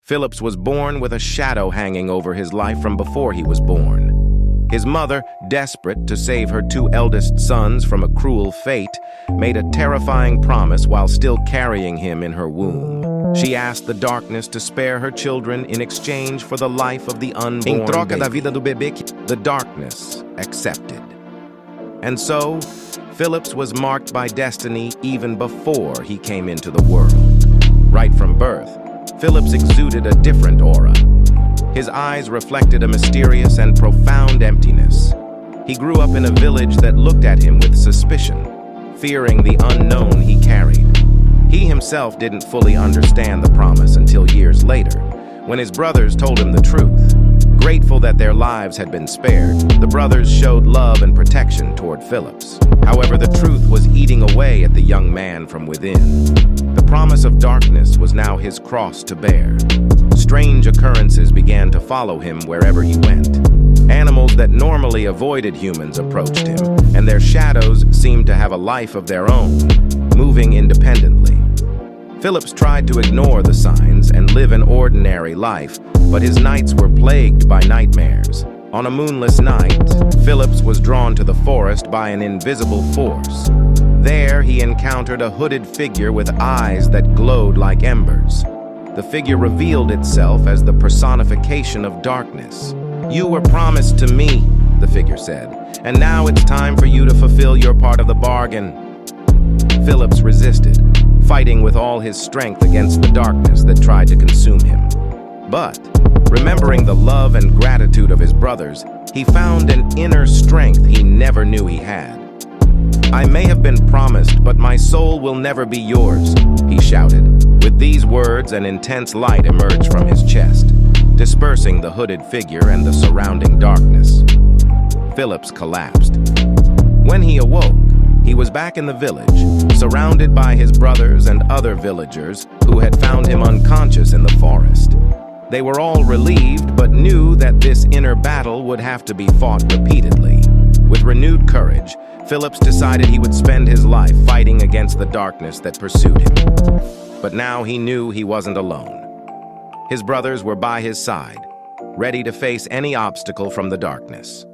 Phillips was born with a shadow hanging over his life from before he was born. His mother, desperate to save her two eldest sons from a cruel fate, made a terrifying promise while still carrying him in her womb. She asked the darkness to spare her children in exchange for the life of the unborn baby. The darkness accepted. And so, Phillips was marked by destiny even before he came into the world. Right from birth, Phillips exuded a different aura. His eyes reflected a mysterious and profound emptiness. He grew up in a village that looked at him with suspicion, fearing the unknown he carried. He himself didn't fully understand the promise until years later, when his brothers told him the truth. Grateful that their lives had been spared, the brothers showed love and protection toward Phillips. However, the truth was eating away at the young man from within. The promise of darkness was now his cross to bear. Strange occurrences began to follow him wherever he went. Animals that normally avoided humans approached him, and their shadows seemed to have a life of their own, moving independently. Phillips tried to ignore the signs and live an ordinary life, but his nights were plagued by nightmares. On a moonless night, Phillips was drawn to the forest by an invisible force. There, he encountered a hooded figure with eyes that glowed like embers. The figure revealed itself as the personification of darkness. "You were promised to me," the figure said, "and now it's time for you to fulfill your part of the bargain." Phillips resisted, fighting with all his strength against the darkness that tried to consume him. But, remembering the love and gratitude of his brothers, he found an inner strength he never knew he had. "I may have been promised, but my soul will never be yours," he shouted. With these words, an intense light emerged from his chest, dispersing the hooded figure and the surrounding darkness. Phillips collapsed. When he awoke, he was back in the village, surrounded by his brothers and other villagers who had found him unconscious in the forest. They were all relieved, but knew that this inner battle would have to be fought repeatedly. With renewed courage, Phillips decided he would spend his life fighting against the darkness that pursued him. But now he knew he wasn't alone. His brothers were by his side, ready to face any obstacle from the darkness.